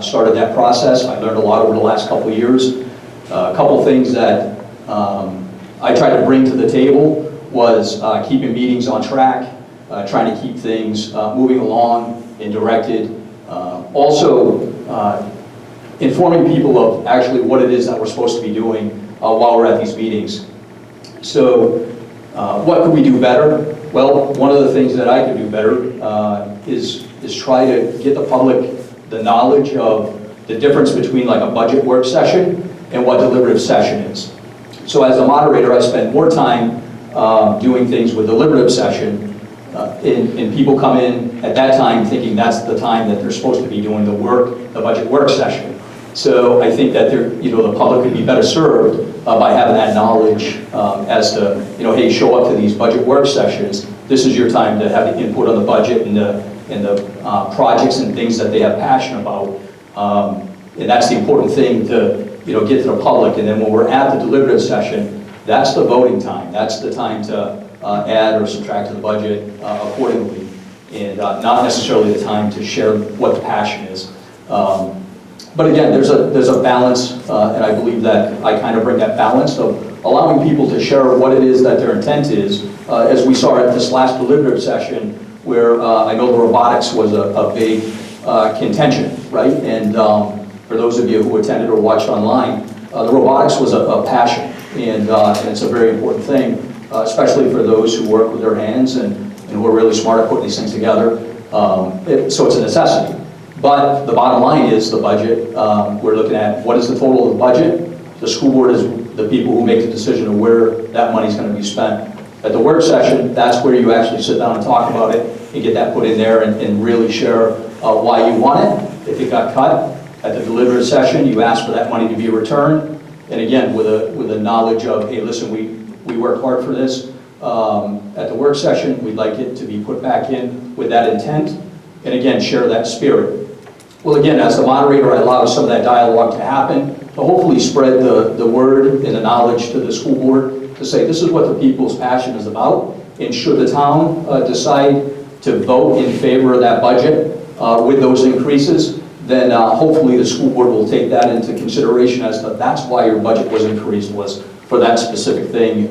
started that process. I learned a lot over the last couple of years. A couple things that I tried to bring to the table was keeping meetings on track, trying to keep things moving along and directed. Also, informing people of actually what it is that we're supposed to be doing while we're at these meetings. So, what could we do better? Well, one of the things that I could do better is try to get the public the knowledge of the difference between like a budget work session and what deliberative session is. So as a moderator, I spend more time doing things with deliberative session, and people come in at that time thinking that's the time that they're supposed to be doing the budget work session. So I think that the public could be better served by having that knowledge as to, hey, show up to these budget work sessions. This is your time to have the input on the budget and the projects and things that they have passion about. And that's the important thing to get to the public. And then when we're at the deliberative session, that's the voting time. That's the time to add or subtract to the budget accordingly, and not necessarily the time to share what the passion is. But again, there's a balance, and I believe that I kind of bring that balance of allowing people to share what it is that their intent is. As we saw at this last deliberative session, where I know the robotics was a big contention, right? And for those of you who attended or watched online, the robotics was a passion, and it's a very important thing, especially for those who work with their hands and who are really smart at putting these things together. So it's a necessity. But the bottom line is the budget. We're looking at what is the total of the budget. The school board is the people who make the decision of where that money is going to be spent. At the work session, that's where you actually sit down and talk about it and get that put in there and really share why you want it, if it got cut. At the deliberative session, you ask for that money to be returned. And again, with a knowledge of, hey, listen, we work hard for this. At the work session, we'd like it to be put back in with that intent. And again, share that spirit. Well, again, as the moderator, I allow some of that dialogue to happen to hopefully spread the word and the knowledge to the school board to say this is what the people's passion is about. And should the town decide to vote in favor of that budget with those increases, then hopefully the school board will take that into consideration as to that's why your budget was increased, was for that specific thing.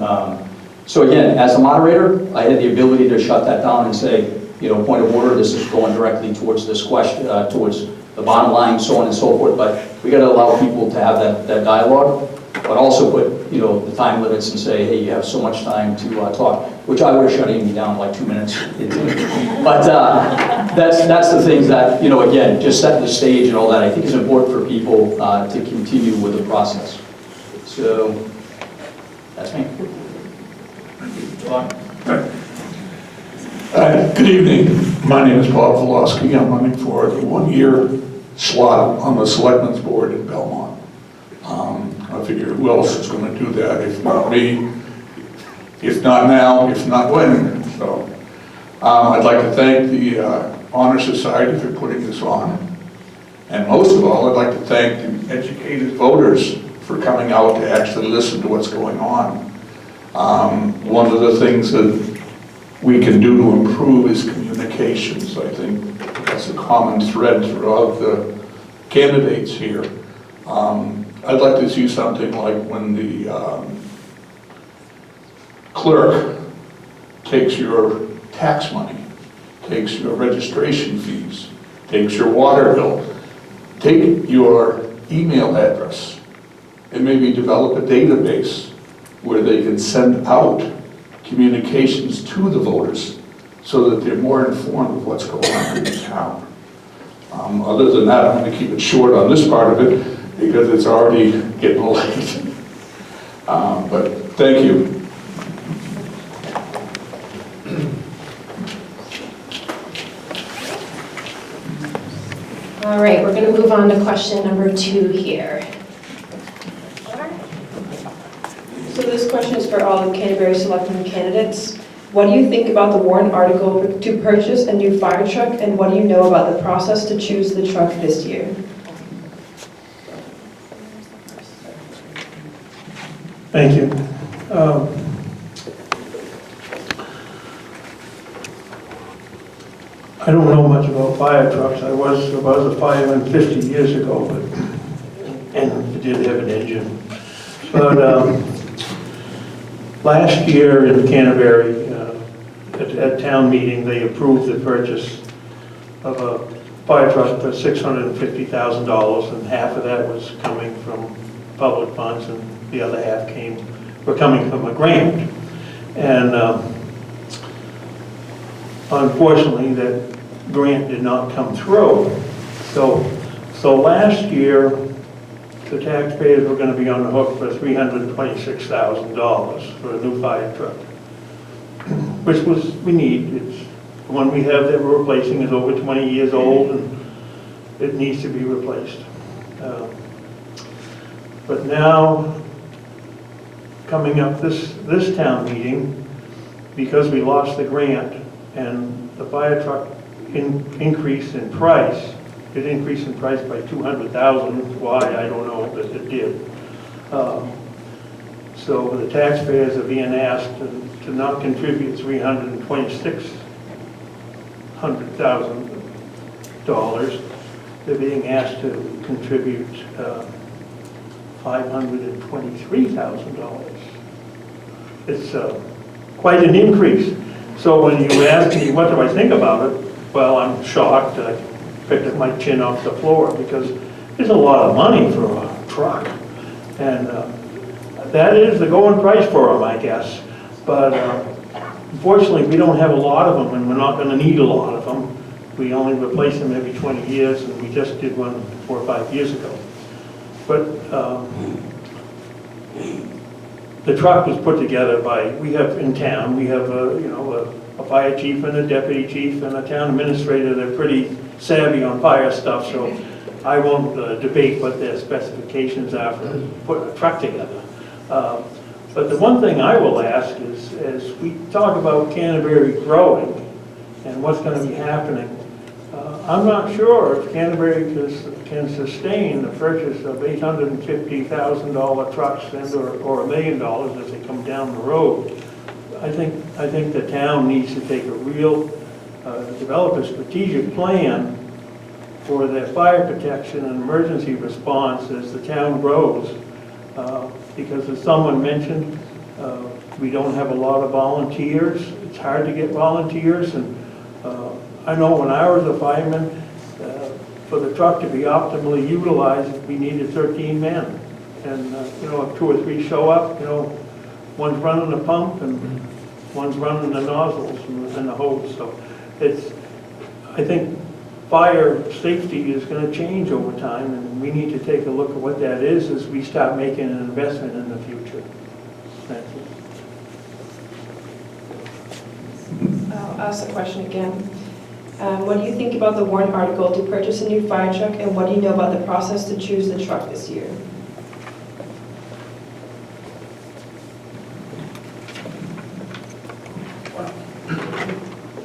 So again, as a moderator, I had the ability to shut that down and say, point of order, this is going directly towards this question, towards the bottom line, so on and so forth. But we got to allow people to have that dialogue, but also put the time limits and say, hey, you have so much time to talk, which I would have shut me down like 2 minutes into. But that's the things that again, just setting the stage and all that I think is important for people to continue with the process. So that's me. Good evening. My name is Bob Volosky. I'm running for the 1-year slot on the Selectmen's Board in Belmont. I figure who else is going to do that if not me, if not now, if not when. So I'd like to thank the Honor Society for putting this on. And most of all, I'd like to thank the educated voters for coming out to actually listen to what's going on. One of the things that we can do to improve is communications. I think that's a common thread throughout the candidates here. I'd like to see something like when the clerk takes your tax money, takes your registration fees, takes your water bill, take your email address, and maybe develop a database where they can send out communications to the voters so that they're more informed of what's going on in the town. Other than that, I'm going to keep it short on this part of it because it's already getting late. But thank you. All right, we're going to move on to question number 2 here. So this question is for all the Canterbury Selectmen candidates. What do you think about the warrant article to purchase a new fire truck, and what do you know about the process to choose the truck this year? Thank you. I don't know much about fire trucks. I was a fireman 50 years ago, and it did have an engine. But last year in Canterbury, at town meeting, they approved the purchase of a fire truck for $650,000, and half of that was coming from public funds, and the other half were coming from a grant. And unfortunately, that grant did not come through. So last year, the taxpayers were going to be on the hook for $326,000 for a new fire truck, which we need. It's the one we have that we're replacing is over 20 years old, and it needs to be replaced. But now, coming up this town meeting, because we lost the grant and the fire truck increased in price, it increased in price by $200,000. Why, I don't know, but it did. So the taxpayers are being asked to not contribute $326,000. They're being asked to contribute $523,000. It's quite an increase. So when you ask me, what do I think about it? Well, I'm shocked. I picked up my chin off the floor because it's a lot of money for a truck. And that is the going price for them, I guess. But unfortunately, we don't have a lot of them, and we're not going to need a lot of them. We only replace them every 20 years, and we just did one 4 or 5 years ago. But the truck was put together we have a fire chief and a deputy chief and a town administrator. They're pretty savvy on fire stuff, so I won't debate what their specifications are for putting a truck together. But the one thing I will ask is, as we talk about Canterbury growing and what's going to be happening, I'm not sure if Canterbury can sustain the purchase of $850,000 trucks or $1 million as they come down the road. I think the town needs to take a real, develop a strategic plan for their fire protection and emergency response as the town grows. Because as someone mentioned, we don't have a lot of volunteers. It's hard to get volunteers, and I know when I was a fireman, for the truck to be optimally utilized, we needed 13 men. And if 2 or 3 show up, one's running the pump and one's running the nozzles and the hose. So I think fire safety is going to change over time, and we need to take a look at what that is as we start making an investment in the future. Thank you. I'll ask the question again. What do you think about the warrant article to purchase a new fire truck, and what do you know about the process to choose the truck this year?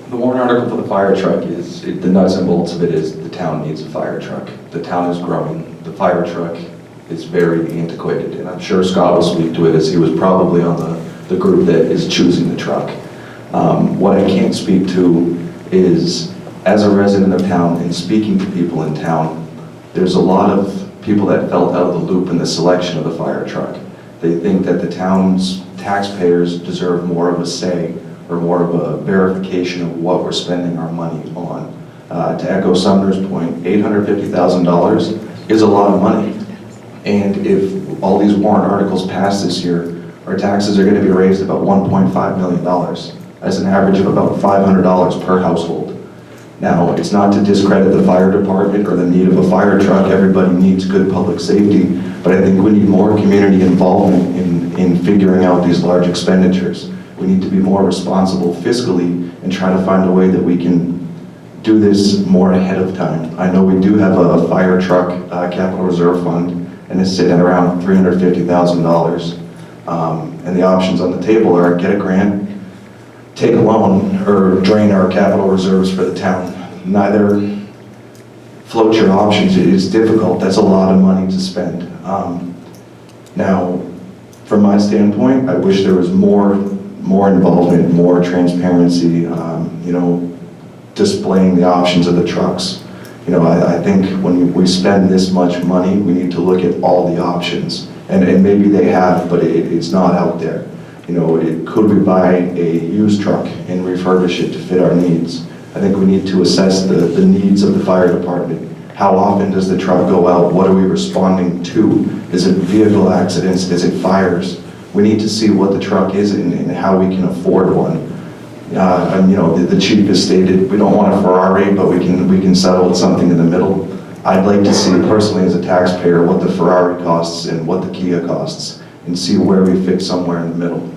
The warrant article for the fire truck is, the nuts and bolts of it is the town needs a fire truck. The town is growing. The fire truck is very antiquated, and I'm sure Scott will speak to it as he was probably on the group that is choosing the truck. What I can't speak to is, as a resident of town and speaking to people in town, there's a lot of people that felt out of the loop in the selection of the fire truck. They think that the town's taxpayers deserve more of a say or more of a verification of what we're spending our money on. To echo Sumner's point, $850,000 is a lot of money. And if all these warrant articles pass this year, our taxes are going to be raised about $1.5 million. That's an average of about $500 per household. Now, it's not to discredit the fire department or the need of a fire truck. Everybody needs good public safety, but I think we need more community involvement in figuring out these large expenditures. We need to be more responsible fiscally and try to find a way that we can do this more ahead of time. I know we do have a fire truck capital reserve fund, and it's sitting at around $350,000. And the options on the table are get a grant, take a loan, or drain our capital reserves for the town. Neither float your options. It is difficult. That's a lot of money to spend. Now, from my standpoint, I wish there was more involvement, more transparency. displaying the options of the trucks. You know, I think when we spend this much money, we need to look at all the options. And maybe they have, but it's not out there. You know, could we buy a used truck and refurbish it to fit our needs? I think we need to assess the needs of the fire department. How often does the truck go out? What are we responding to? Is it vehicle accidents? Is it fires? We need to see what the truck is and how we can afford one. And you know, the chief has stated we don't want a Ferrari, but we can settle with something in the middle. I'd like to see personally as a taxpayer what the Ferrari costs and what the Kia costs, and see where we fit somewhere in the middle.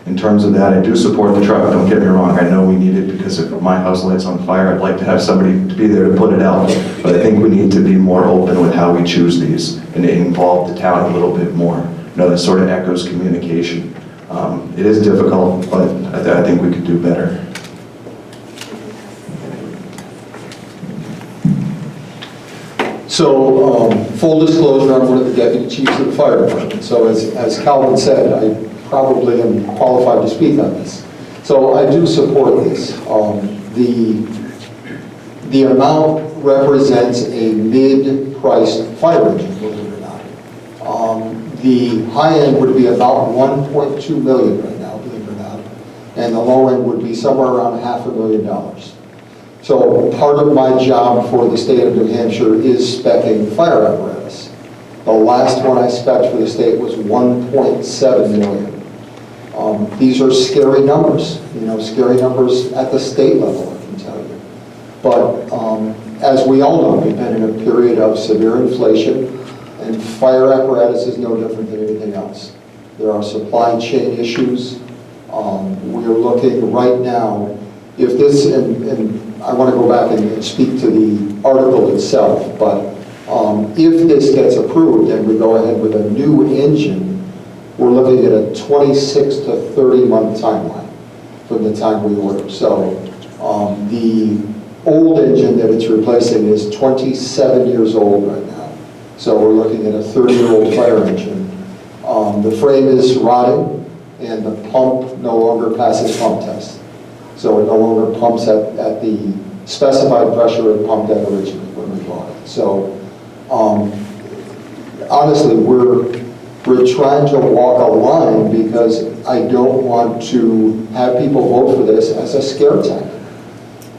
In terms of that, I do support the truck, don't get me wrong. I know we need it because if my house lights on fire, I'd like to have somebody to be there to put it out. But I think we need to be more open with how we choose these and involve the town a little bit more. You know, that sort of echoes communication. It is difficult, but I think we could do better. So, full disclosure, I'm one of the deputy chiefs of the fire department. So as Calvin said, I probably am qualified to speak on this. So I do support this. The amount represents a mid-priced fire engine, believe it or not. The high end would be about 1.2 million right now, believe it or not. And the low end would be somewhere around $500,000. So part of my job for the state of New Hampshire is speccing fire apparatus. The last one I specced for the state was 1.7 million. These are scary numbers, you know, scary numbers at the state level, I can tell you. But as we all know, we've been in a period of severe inflation, and fire apparatus is no different than anything else. There are supply chain issues. We're looking right now, if this, and I want to go back and speak to the article itself, but if this gets approved and we go ahead with a new engine, we're looking at a 26 to 30 month timeline from the time we order. So the old engine that it's replacing is 27 years old right now. So we're looking at a 30-year-old fire engine. The frame is rotting and the pump no longer passes pump test. So it no longer pumps at the specified pressure it pumped at originally when we bought it. So honestly, we're trying to walk a line because I don't want to have people vote for this as a scare tactic.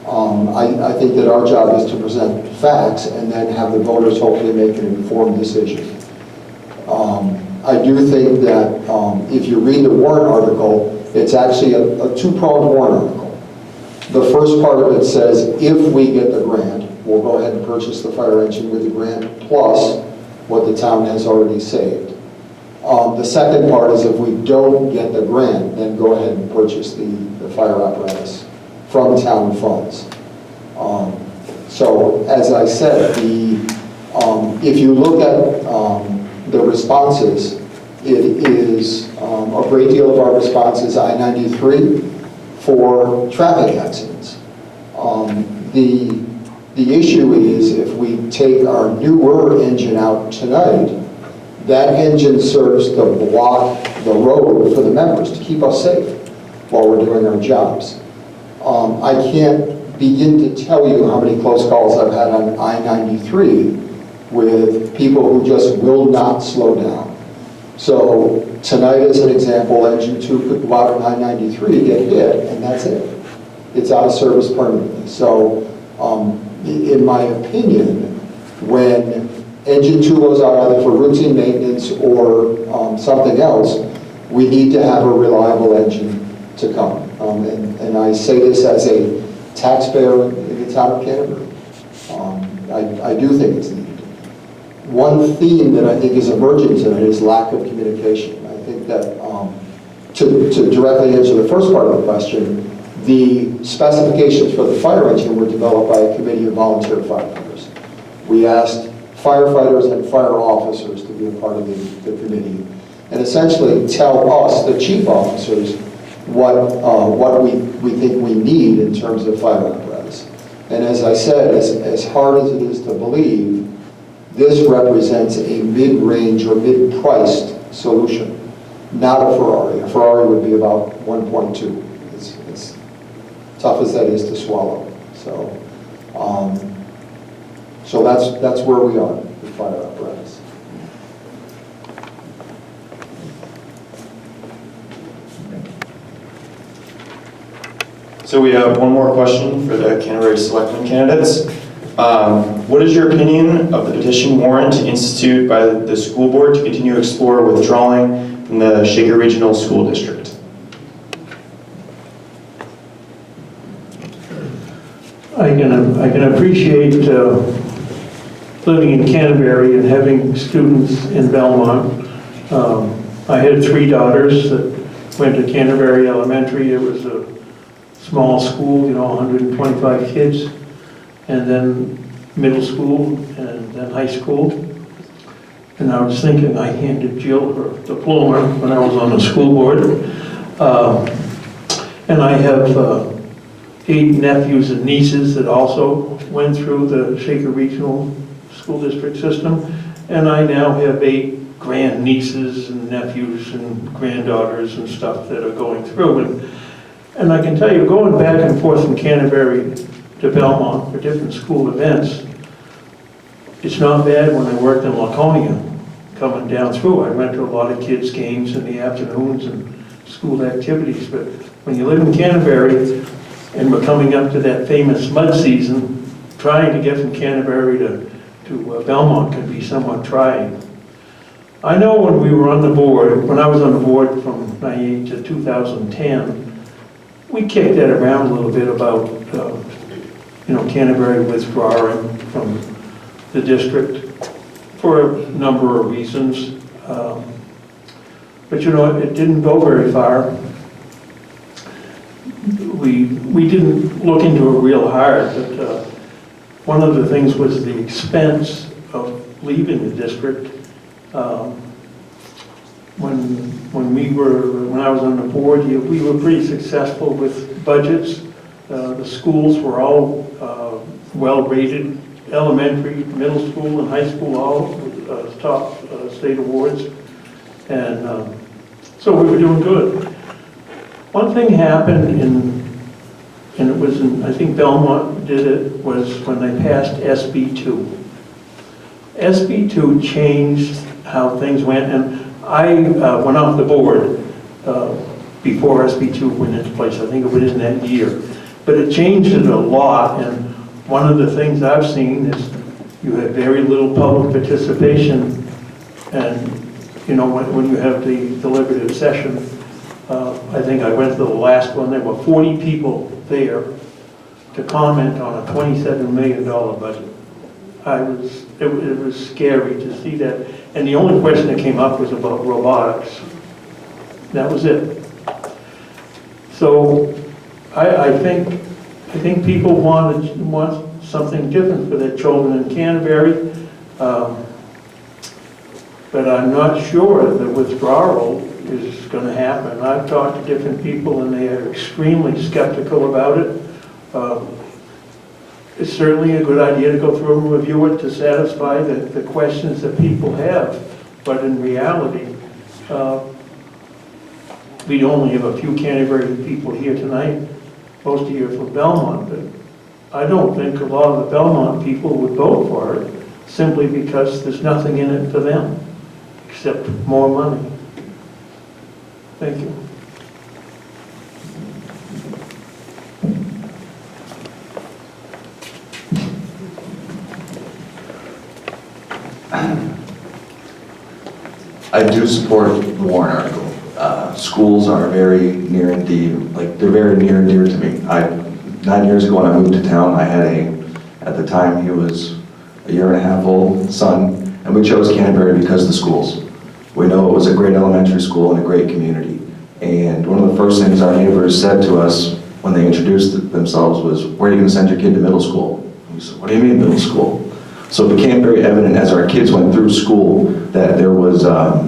I think that our job is to present facts and then have the voters hopefully make an informed decision. I do think that if you read the warrant article, it's actually a two-pronged warrant article. The first part of it says, if we get the grant, we'll go ahead and purchase the fire engine with the grant plus what the town has already saved. The second part is if we don't get the grant, then go ahead and purchase the fire apparatus from town funds. So as I said, if you look at the responses, it is a great deal of our response is I-93 for traffic accidents. The issue is if we take our newer engine out tonight, that engine serves to block the road for the members, to keep us safe while we're doing our jobs. I can't begin to tell you how many close calls I've had on I-93 with people who just will not slow down. So tonight, as an example, engine 2 could go out on I-93, get hit, and that's it. It's out of service permanently. So in my opinion, when engine 2 goes out either for routine maintenance or something else, we need to have a reliable engine to come. And I say this as a taxpayer in the town of Canterbury. I do think it's needed. One theme that I think is emerging tonight is lack of communication. I think that to directly answer the first part of the question, the specifications for the fire engine were developed by a committee of volunteer firefighters. We asked firefighters and fire officers to be a part of the committee and essentially tell us, the chief officers, what we think we need in terms of fire apparatus. And as I said, as hard as it is to believe, this represents a mid-range or mid-priced solution, not a Ferrari. A Ferrari would be about 1.2. tough as that is to swallow. So, so that's where we are with fire apparatus. So we have one more question for the Canterbury Selectmen candidates. What is your opinion of the petition warrant instituted by the school board to continue to explore withdrawing from the Shaker Regional School District? I can appreciate living in Canterbury and having students in Belmont. I had 3 daughters that went to Canterbury Elementary. It was a small school, 125 kids, and then middle school, and then high school. And I was thinking I handed Jill her diploma when I was on the school board. And I have 8 nephews and nieces that also went through the Shaker Regional School District system. And I now have 8 grandnieces and nephews and granddaughters and stuff that are going through. And I can tell you, going back and forth from Canterbury to Belmont for different school events, it's not bad. When I worked in Laconia, coming down through, I went to a lot of kids' games in the afternoons and school activities. But when you live in Canterbury, and we're coming up to that famous mud season, trying to get from Canterbury to Belmont can be somewhat trying. I know when we were on the board, when I was on the board from 98 to 2010, we kicked that around a little bit about, Canterbury withdrawing from the district for a number of reasons. But it didn't go very far. We didn't look into it real hard, but one of the things was the expense of leaving the district. When I was on the board, we were pretty successful with budgets. The schools were all well rated, elementary, middle school, and high school, all top state awards. And so we were doing good. One thing happened and it was I think Belmont did it, was when they passed SB2. SB2 changed how things went, and I went off the board before SB2 went into place. I think it was in that year. But it changed it a lot, and one of the things I've seen is you have very little public participation, and when you have the deliberative session, I think I went to the last one, there were 40 people there to comment on a $27 million budget. It was scary to see that. And the only question that came up was about robotics. That was it. So I think people want something different for their children in Canterbury. But I'm not sure the withdrawal is going to happen. I've talked to different people and they are extremely skeptical about it. It's certainly a good idea to go through and review it to satisfy the questions that people have. But in reality, we only have a few Canterbury people here tonight. Most of you are from Belmont, but I don't think a lot of the Belmont people would vote for it simply because there's nothing in it for them except more money. Thank you. I do support the warrant article. Schools are very near and dear, they're very near and dear to me. 9 years ago when I moved to town, I had at the time he was a 1.5-year-old son, and we chose Canterbury because of the schools. We know it was a great elementary school and a great community. And one of the first things our neighbors said to us when they introduced themselves was, "Where are you going to send your kid to middle school?" And we said, "What do you mean middle school?" So it became very evident as our kids went through school that there was a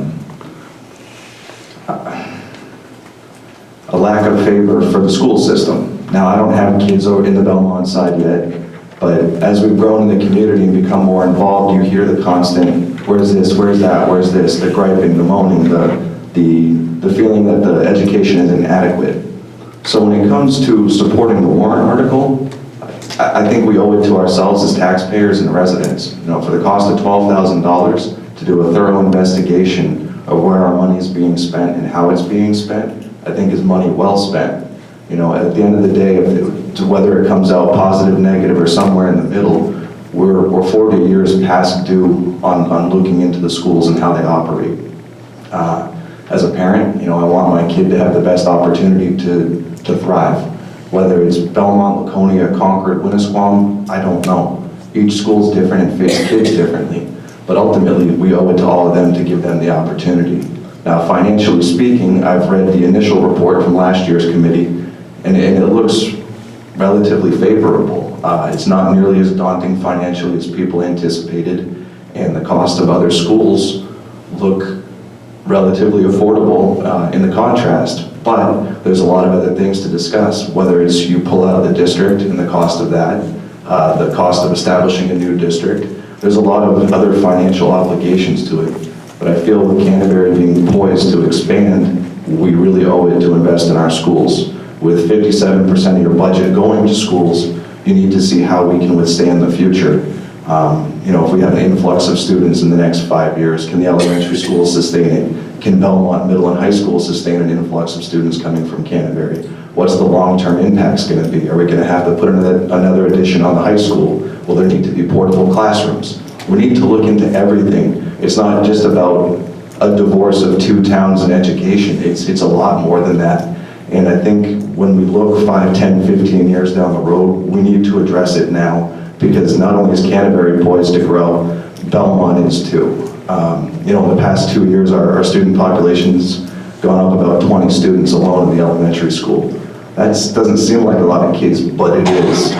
lack of favor for the school system. Now, I don't have kids over in the Belmont side yet, but as we've grown in the community and become more involved, you hear the constant, where's this, where's that, where's this, the griping, the moaning, the feeling that the education is inadequate. So when it comes to supporting the warrant article, I think we owe it to ourselves as taxpayers and residents, you know, for the cost of $12,000 to do a thorough investigation of where our money is being spent and how it's being spent, I think is money well spent. You know, at the end of the day, whether it comes out positive, negative, or somewhere in the middle, we're 40 years past due on looking into the schools and how they operate. As a parent, you know, I want my kid to have the best opportunity to thrive. Whether it's Belmont, Laconia, Concord, Winnisquam, I don't know. Each school's different and fits kids differently. But ultimately, we owe it to all of them to give them the opportunity. Now, financially speaking, I've read the initial report from last year's committee, and it looks relatively favorable. It's not nearly as daunting financially as people anticipated, and the cost of other schools look relatively affordable in the contrast. But there's a lot of other things to discuss, whether it's you pull out of the district and the cost of that, the cost of establishing a new district. There's a lot of other financial obligations to it. But I feel with Canterbury being poised to expand, we really owe it to invest in our schools. With 57% of your budget going to schools, you need to see how we can withstand the future. You know, if we have an influx of students in the next 5 years, can the elementary schools sustain it? Can Belmont Middle and High School sustain an influx of students coming from Canterbury? What's the long-term impacts going to be? Are we going to have to put another addition on the high school? Will there need to be portable classrooms? We need to look into everything. It's not just about a divorce of two towns in education. It's a lot more than that. And I think when we look 5, 10, 15 years down the road, we need to address it now, because not only is Canterbury poised to grow, Belmont is too. You know, in the past 2 years, our student population's gone up about 20 students alone in the elementary school. That doesn't seem like a lot of kids, but it is.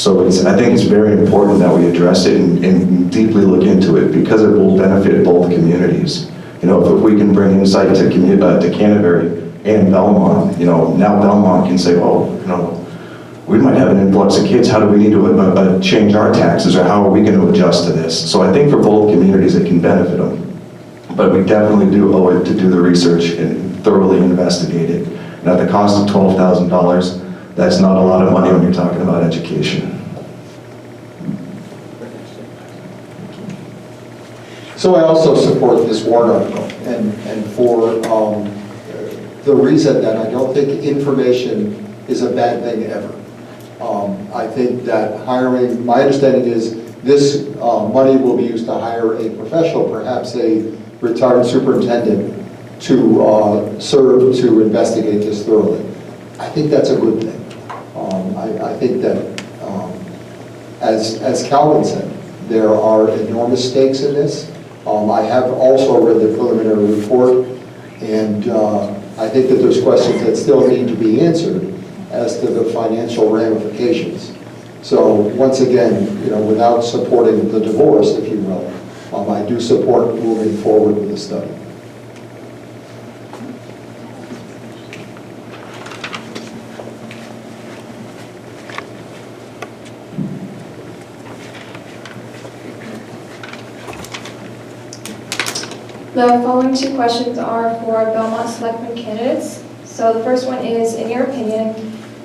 So I think it's very important that we address it and deeply look into it, because it will benefit both communities. You know, if we can bring insight to Canterbury and Belmont, you know, now Belmont can say, oh, you know, we might have an influx of kids, how do we need to change our taxes, or how are we going to adjust to this? So I think for both communities it can benefit them. But we definitely do owe it to do the research and thoroughly investigate it. And at the cost of $12,000, that's not a lot of money when you're talking about education. So I also support this warrant article, and for the reason that I don't think information is a bad thing ever. I think that hiring, my understanding is this money will be used to hire a professional, perhaps a retired superintendent, to serve to investigate this thoroughly. I think that's a good thing. I think that, as Calvin said, there are enormous stakes in this. I have also read the preliminary report, and I think that there's questions that still need to be answered as to the financial ramifications. So once again, you know, without supporting the divorce, if you will, I do support moving forward with the study. The following two questions are for Belmont Selectmen candidates. So the first one is, in your opinion,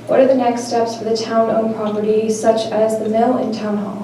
what are the next steps for the town-owned property, such as the mill and town hall?